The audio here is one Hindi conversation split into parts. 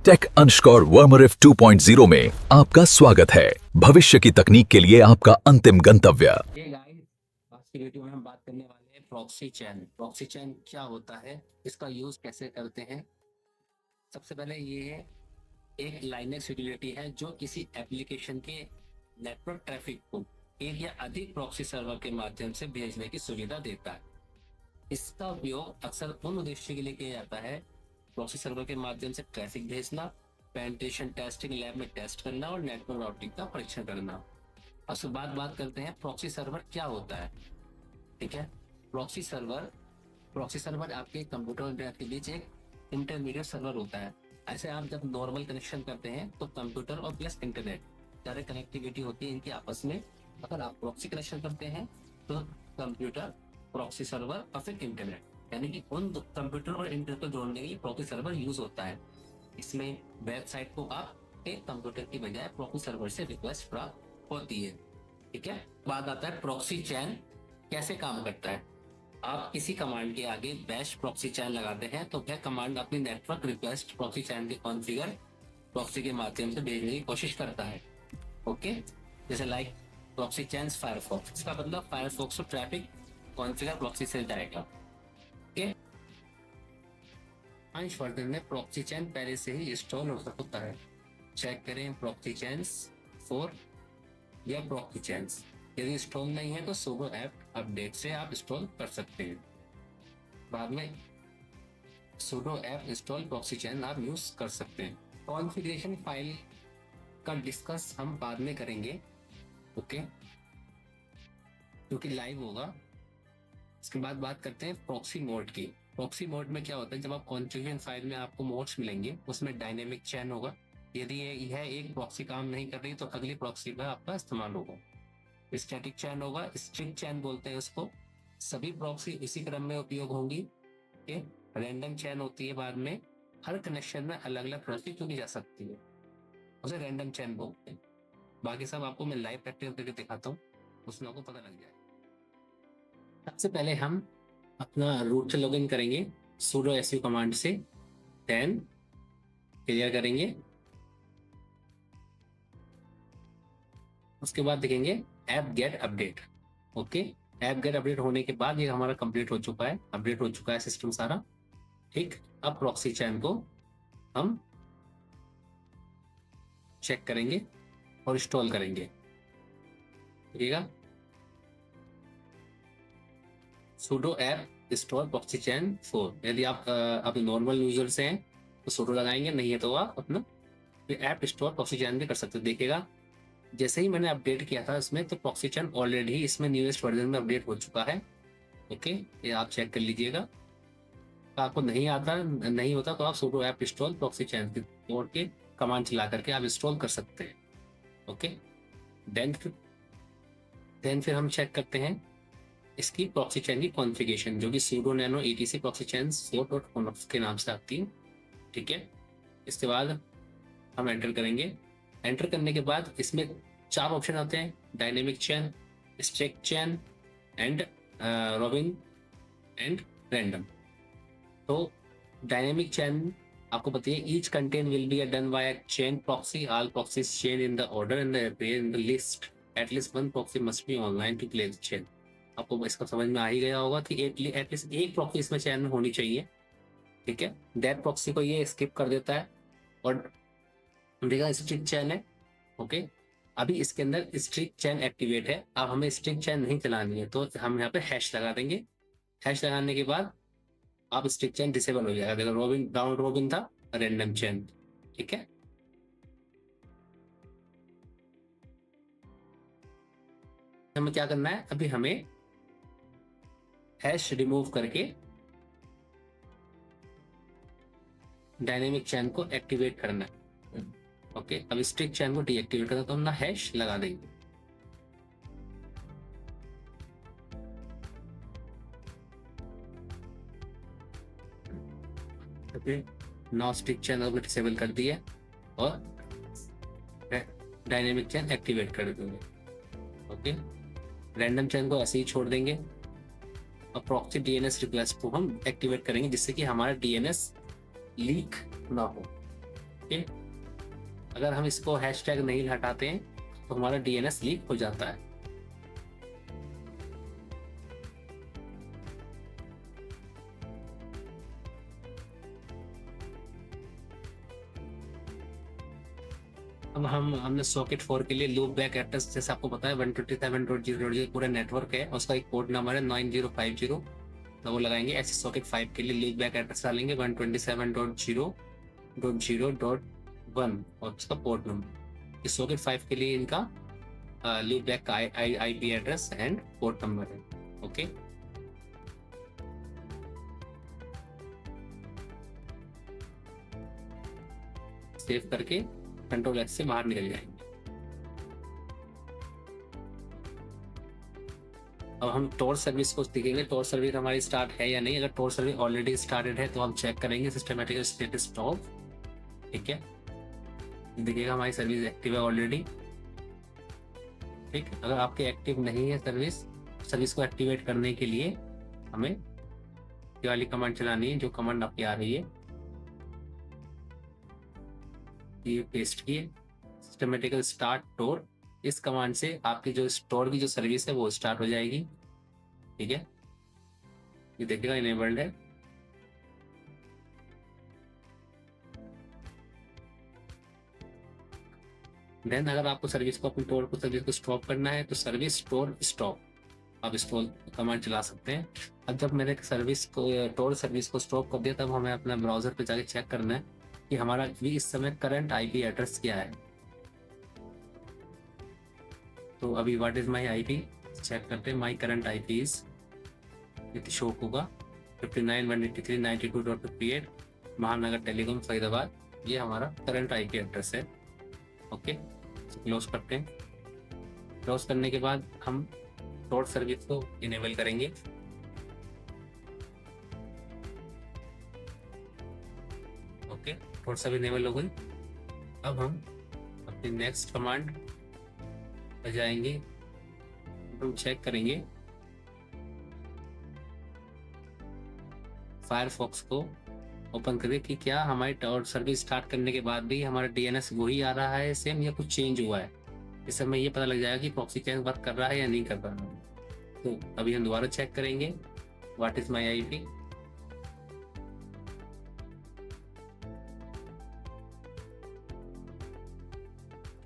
टेक अंशकौर वर्मरिफ 2.0 में आपका स्वागत है। भविष्य की तकनीक के लिए आपका अंतिम गंतव्य। ये गाइस, आज की वीडियो में हम बात करने वाले हैं प्रॉक्सी चैन। प्रॉक्सी चैन क्या होता है, इसका यूज कैसे करते हैं। सबसे पहले ये है एक लाइनेक्स यूटिलिटी है जो किसी एप्लीकेशन के नेटवर्क ट्रैफिक को एक या अधिक प्रॉक्सी सर्वर के माध्यम से भेजने की सुविधा देता है। इसका उपयोग अक्सर उन उद्देश्य के लिए किया जाता है, प्रॉक्सी सर्वर के माध्यम से ट्रैफिक भेजना, पेनिट्रेशन टेस्टिंग लैब में टेस्ट करना और नेटवर्क राउटिंग का परीक्षण करना। अब बात करते हैं प्रॉक्सी सर्वर क्या होता है। ठीक है, प्रॉक्सी सर्वर आपके कंप्यूटर और इंटरनेट के बीच एक इंटरमीडिएट सर्वर होता है। ऐसे आप जब नॉर्मल कनेक्शन करते हैं तो कंप्यूटर और प्लस इंटरनेट डायरेक्ट कनेक्टिविटी होती है इनकी आपस में। अगर आप प्रॉक्सी कनेक्शन करते हैं तो कंप्यूटर, प्रॉक्सी सर्वर और फिर इंटरनेट, यानी कि उन कंप्यूटर और इंटरनेट को जोड़ने के लिए प्रॉक्सी सर्वर यूज होता है। इसमें वेबसाइट को आप एक कंप्यूटर की बजाय प्रॉक्सी सर्वर से रिक्वेस्ट प्राप्त होती है। ठीक है, बात आता है प्रॉक्सी चैन कैसे काम करता है। आप किसी कमांड के आगे बैश प्रॉक्सी चैन लगाते हैं तो वह कमांड अपनी नेटवर्क रिक्वेस्ट प्रॉक्सी चैन के कॉन्फ़िगर प्रॉक्सी के माध्यम से भेजने की कोशिश करता है। ओके, जैसे लाइक प्रॉक्सी चैन फायरफॉक्स, इसका मतलब फायरफॉक्स को ट्रैफिक कॉन्फ़िगर प्रॉक्सी से जाएगा। ओके, अंश वर्जन में प्रॉक्सी चैन पहले से ही इंस्टॉल होता है। चेक करें प्रॉक्सी चैन्स 4 या प्रॉक्सी चैन्स। यदि इंस्टॉल नहीं है तो सुडो ऐप अपडेट से आप इंस्टॉल कर सकते हैं। बाद में सुडो ऐप इंस्टॉल प्रॉक्सी चैन आप यूज कर सकते हैं। कॉन्फ़िगरेशन फाइल का डिस्कस हम बाद में करेंगे, ओके, क्योंकि लाइव होगा। इसके बाद बात करते हैं प्रॉक्सी मोड की। प्रॉक्सी मोड में क्या होता है, जब आप कॉन्फ़िगरेशन फाइल में आपको मोड्स मिलेंगे उसमें डायनेमिक चैन होगा। यदि यह एक प्रॉक्सी काम नहीं कर रही तो अगली प्रॉक्सी का आपका इस्तेमाल होगा। स्टैटिक चैन होगा, स्ट्रिक्ट चैन बोलते हैं उसको। सभी प्रॉक्सी इसी क्रम में उपयोग होंगी। रैंडम चैन होती है, बाद में हर कनेक्शन में अलग अलग प्रॉक्सी चुनी जा सकती है, उसे रैंडम चैन बोलते हैं। बाकी सब आपको मैं लाइव प्रैक्टिस करके दिखाता हूँ, उसमें आपको पता लग जाए। सबसे पहले हम अपना रूट से लॉगिन करेंगे sudo su कमांड से, देन क्लियर करेंगे। उसके बाद देखेंगे app gate update. Okay, app gate update होने के बाद ये हमारा कंप्लीट हो चुका है, अपडेट हो चुका है सिस्टम सारा। ठीक, अब प्रॉक्सी चैन को हम चेक करेंगे और इंस्टॉल करेंगे। ठीक है, sudo ऐप इंस्टॉल प्रॉक्सी चैन 4। यदि आप अपने नॉर्मल यूजर से हैं तो sudo लगाएंगे, नहीं है तो आप अपना ऐप इंस्टॉल प्रॉक्सी चैन भी कर सकते हो। देखिएगा जैसे ही मैंने अपडेट किया था इसमें तो प्रॉक्सी चैन ऑलरेडी ही इसमें न्यूएस्ट वर्जन में अपडेट हो चुका है। ओके, ये आप चेक कर लीजिएगा। तो आपको नहीं होता तो आप sudo ऐप इंस्टॉल प्रॉक्सी चैन कोड के कमांड चला करके आप इंस्टॉल कर सकते हैं। ओके, देन फिर हम चेक करते हैं इसकी प्रॉक्सी चैन की कॉन्फ़िगरेशन, जो कि sudo nano etc प्रॉक्सी चैन 4.conf के नाम से आती है। ठीक है, इसके बाद हम एंटर करेंगे। एंटर करने के बाद इसमें 4 ऑप्शन आते हैं, dynamic chain, strict chain and robin and random. तो डायनेमिक चैन आपको पता है, each content will be done by chain proxy, all proxies chain in the order and in the list, at least one proxy must be online to play the chain. आपको इसका समझ में आ ही गया होगा कि एटलीस्ट एक प्रॉक्सी इसमें चैन में होनी चाहिए। ठीक है, दैट प्रॉक्सी को ये स्किप कर देता है और देखा स्ट्रिक्ट चैन है। ओके, अभी इसके अंदर स्ट्रिक्ट चैन एक्टिवेट है। अब हमें स्ट्रिक्ट चैन नहीं चलानी है तो हम यहाँ पे हैश लगा देंगे। हैश लगाने के बाद आप स्ट्रिक्ट चैन डिसेबल हो जाएगा। देखो रॉबिन, डाउन रॉबिन था, रैंडम चैन। ठीक है, हमें क्या करना है, अभी हमें हैश रिमूव करके डायनेमिक चैन को एक्टिवेट करना है। ओके, अब स्ट्रिक्ट चैन को डीएक्टिवेट करना तो हम ना हैश लगा देंगे। ओके, नाउ स्ट्रिक्ट चैन हमने डिसेबल कर दिया और डायनेमिक चैन एक्टिवेट कर देंगे। ओके, रैंडम चैन को ऐसे ही छोड़ देंगे और प्रॉक्सी डीएनएस रिक्वेस्ट को हम एक्टिवेट करेंगे जिससे कि हमारा डीएनएस लीक ना हो। ओके, अगर हम इसको हैशटैग नहीं हटाते हैं तो हमारा डीएनएस लीक हो जाता है। अब हमने सॉकेट 4 के लिए लूप बैक एड्रेस, जैसे आपको पता है 127.0.0 पूरा नेटवर्क है, उसका एक पोर्ट नंबर है 9050, तो वो लगाएंगे। ऐसे सॉकेट 5 के लिए लूप बैक एड्रेस डालेंगे 127.0.0.1 और उसका पोर्ट नंबर। इस सॉकेट 5 के लिए इनका लूप बैक का IP address and port number है। ओके, सेव करके कंट्रोल एक्स से बाहर निकल जाएंगे। अब हम टोर सर्विस को देखेंगे, टोर सर्विस हमारी स्टार्ट है या नहीं। अगर टोर सर्विस ऑलरेडी स्टार्टेड है तो हम चेक करेंगे सिस्टमैटिक स्टेटस टॉप। ठीक है, देखिएगा हमारी सर्विस एक्टिव है ऑलरेडी। ठीक, अगर आपके एक्टिव नहीं है सर्विस को एक्टिवेट करने के लिए हमें ये वाली कमांड चलानी है, जो कमांड आपकी आ रही है ये पेस्ट किए, सिस्टमैटिकल स्टार्ट टोर। इस कमांड से आपकी जो स्टोर की जो सर्विस है वो स्टार्ट हो जाएगी। ठीक है, ये देखिएगा इनेबल्ड है। देन अगर आपको सर्विस को अपनी टोर को सर्विस को स्टॉप करना है तो सर्विस टोर स्टॉप आप स्टॉप कमांड चला सकते हैं। अब जब मैंने सर्विस को टोर सर्विस को स्टॉप कर दिया तब हमें अपना ब्राउजर पे जाके चेक करना है कि हमारा भी इस समय करंट आईपी एड्रेस क्या है। तो अभी what is my IP check करते हैं। My current IP is show होगा 59.183.92.58 महानगर टेलीकॉम फरीदाबाद। ये हमारा करंट आईपी एड्रेस है। ओके, क्लोज करते हैं। क्लोज करने के बाद हम टोर सर्विस को इनेबल करेंगे। ओके, टोर सर्विस इनेबल हो गई। अब हम अपनी नेक्स्ट कमांड पर जाएंगे, हम चेक करेंगे फायरफॉक्स को ओपन करके कि क्या हमारी टोर सर्विस स्टार्ट करने के बाद भी हमारा डीएनएस वही आ रहा है सेम या कुछ चेंज हुआ है। इस समय ये पता लग जाएगा कि प्रॉक्सी चैन वर्क कर रहा है या नहीं कर रहा है। तो अभी हम दोबारा चेक करेंगे व्हाट इज माय आईपी।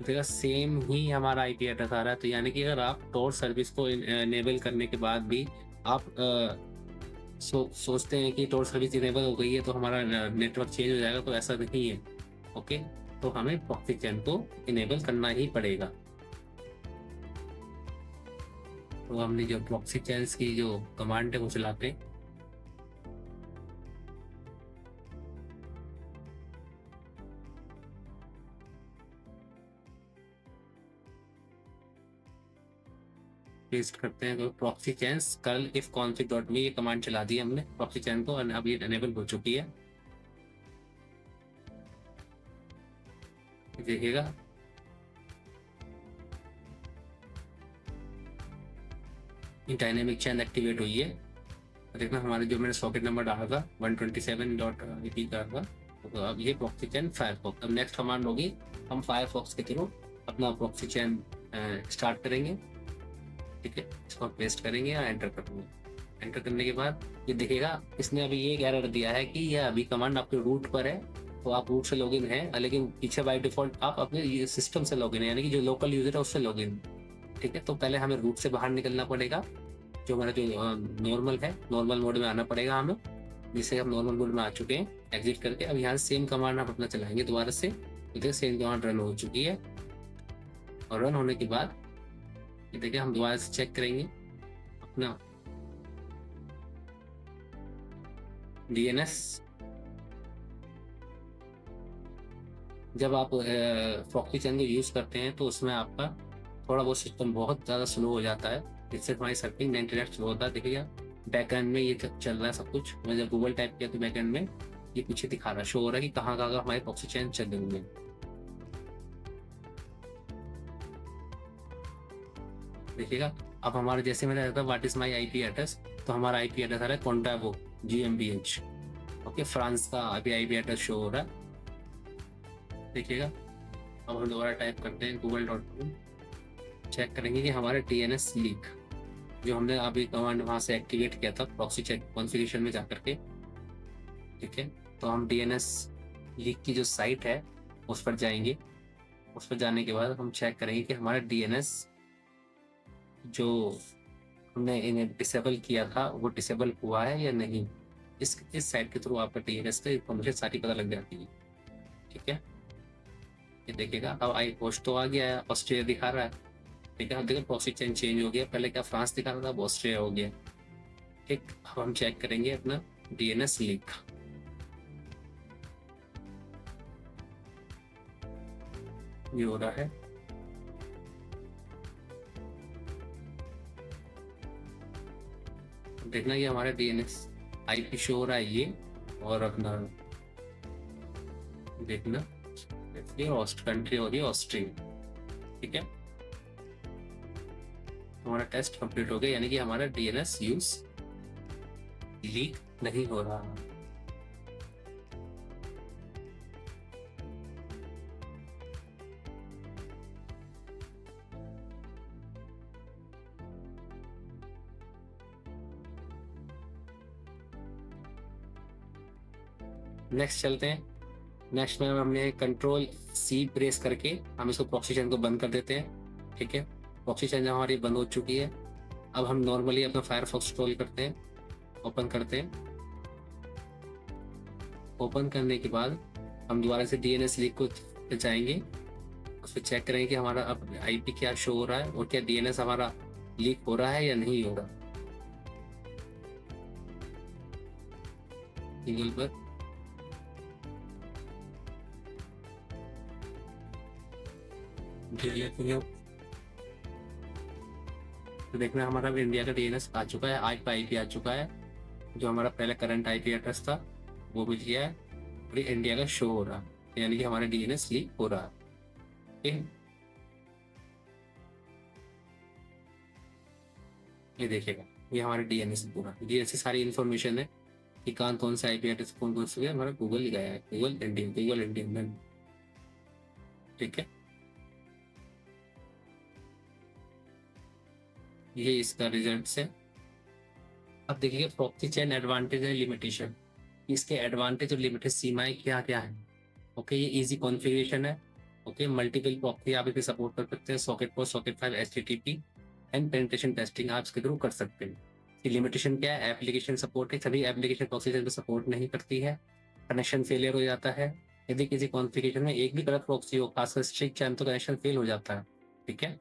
देखा सेम ही हमारा आईपी एड्रेस आ रहा है। तो यानी कि अगर आप टोर सर्विस को इनेबल करने के बाद भी आप सोचते हैं कि टोर सर्विस इनेबल हो गई है तो हमारा नेटवर्क चेंज हो जाएगा, तो ऐसा नहीं है। ओके, तो हमें प्रॉक्सी चैन को इनेबल करना ही पड़ेगा। तो हमने जो प्रॉक्सी चैन्स की जो कमांड है वो चलाते हैं। पेस्ट करते हैं तो proxy chains curl if config dot मी ये कमांड चला दी हमने प्रॉक्सी चैन को, अब ये एनेबल हो चुकी है। देखिएगा ये डायनेमिक चैन एक्टिवेट हुई है। देखना हमारे जो मैंने सॉकेट नंबर डाला था 127.80 का था, तो अब ये प्रॉक्सी चैन फायरफॉक्स। अब नेक्स्ट कमांड होगी हम फायरफॉक्स के थ्रू अपना प्रॉक्सी चैन स्टार्ट करेंगे। ठीक है, इसको पेस्ट करेंगे या एंटर करेंगे। एंटर करने के बाद ये दिखेगा इसने अभी ये एरर दिया है कि यह अभी कमांड आपके रूट पर है, तो आप रूट से लॉगिन है, लेकिन पीछे बाय डिफॉल्ट आप अपने सिस्टम से लॉगिन है, यानी कि जो लोकल यूजर है उससे लॉगिन। ठीक है, तो पहले हमें रूट से बाहर निकलना पड़ेगा, जो हमारा जो नॉर्मल है नॉर्मल मोड में आना पड़ेगा हमें, जिससे हम नॉर्मल मोड में आ चुके हैं। एग्जिट करके अब यहाँ सेम कमांड आप अपना चलाएंगे दोबारा से। देखिए सेम कमांड रन हो चुकी है, और रन होने के बाद ये देखिए हम दोबारा से चेक करेंगे अपना डीएनएस। जब आप प्रॉक्सी चैन को यूज करते हैं तो उसमें आपका थोड़ा बहुत सिस्टम बहुत ज़्यादा स्लो हो जाता है, जिससे हमारी सर्फिंग इंटरनेट स्लो होता है। देखिएगा बैकएंड में ये चल रहा है सब कुछ। मैं जब गूगल टाइप किया तो बैकएंड में ये पीछे दिखा रहा है, शो हो रहा है कि कहाँ कहाँ हमारे प्रॉक्सी चैन चल रही है। देखिएगा अब हमारा जैसे मैंने रहता what is my IP address, तो हमारा आईपी एड्रेस आ रहा है कॉन्टागो GmbH। ओके, फ्रांस का अभी आईपी एड्रेस शो हो रहा है। देखिएगा। अब हम दोबारा टाइप करते हैं google.com, चेक करेंगे कि हमारा DNS लीक जो हमने अभी कमांड वहाँ से एक्टिवेट किया था प्रॉक्सी चेक कॉन्फ़िगरेशन में जाकर के, ठीक है। तो हम DNS लीक की जो साइट है उस पर जाएंगे। उस पर जाने के बाद हम चेक करेंगे कि हमारा DNS जो हमने इन्हें डिसेबल किया था वो डिसेबल हुआ है या नहीं। इस साइट के थ्रू आपका DNS का इन्फॉर्मेशन सारी पता लग जाती है, ठीक है। ये देखिएगा, अब आई होस्ट तो आ गया है, ऑस्ट्रेलिया दिखा रहा है, ठीक है। अब देखिए प्रॉक्सी चेन चेंज हो गया, पहले क्या फ्रांस दिखा रहा था, अब ऑस्ट्रेलिया हो गया, ठीक। अब हम चेक करेंगे अपना DNS लीक। ये हो रहा है, देखना ये हमारा DNS IP शो हो रहा है ये, और अपना देखना ये कंट्री हो रही है ऑस्ट्रेलिया, ठीक है। हमारा टेस्ट कंप्लीट हो गया, यानी कि हमारा DNS यूज लीक नहीं हो रहा। नेक्स्ट चलते हैं। नेक्स्ट में हमने कंट्रोल C प्रेस करके हम इसको प्रॉक्सी चेन को बंद कर देते हैं, ठीक है। प्रॉक्सी चेन हमारी बंद हो चुकी है। अब हम नॉर्मली अपना फायरफॉक्स इंस्टॉल करते हैं, ओपन करते हैं। ओपन करने के बाद हम दोबारा से DNS लीक को जाएंगे, उस पर चेक करेंगे कि हमारा अब IP क्या शो हो रहा है और क्या DNS हमारा लीक हो रहा है या नहीं हो रहा। गूगल पर तो देखना हमारा इंडिया का DNS आ चुका है, आपका IP आ चुका है, जो हमारा पहले करंट IP एड्रेस था वो भी दिया है, और ये इंडिया का शो हो रहा है, यानी कि हमारा DNS लीक हो रहा है, ठीक। ये देखिएगा, ये हमारा DNS पूरा DNS की सारी इन्फॉर्मेशन है कि कौन सा IP एड्रेस कौन से हमारा गूगल लगाया है, गूगल इंडियन, ठीक है। ये इसका रिजल्ट है। अब देखिए प्रॉक्सी चेन एडवांटेज है लिमिटेशन, इसके एडवांटेज और लिमिटेड सीमाएं क्या क्या है। ओके, ये इजी कॉन्फ़िगरेशन है। ओके, मल्टीपल प्रॉक्सी आप इसे सपोर्ट कर सकते हैं, socket 4, socket 5, HTTP and penetration testing आप इसके थ्रू कर सकते हैं। ये लिमिटेशन क्या है, एप्लीकेशन सपोर्ट है, सभी एप्लीकेशन प्रॉक्सी चेन पे सपोर्ट नहीं करती है, कनेक्शन फेलियर हो जाता है यदि किसी कॉन्फ़िगरेशन में एक भी गलत प्रॉक्सी हो, खासकर स्ट्रिक्ट चैन, तो कनेक्शन फेल हो जाता है, ठीक है।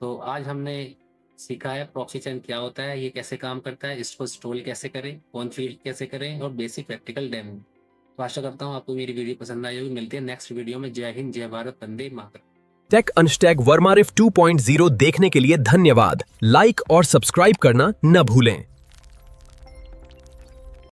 तो आज हमने सीखा है प्रॉक्सी चेन क्या होता है, ये कैसे काम करता है, इसको इंस्टॉल कैसे करें, कॉन्फ़िगर कैसे करें, और बेसिक प्रैक्टिकल डेमो। तो आशा करता हूँ आपको मेरी वीडियो पसंद आई होगी। मिलते हैं नेक्स्ट वीडियो में। जय हिंद, जय भारत, वंदे मातरम। टेक अनस्टैग वर्मारिफ 2.0 देखने के लिए धन्यवाद। लाइक और सब्सक्राइब करना न भूलें।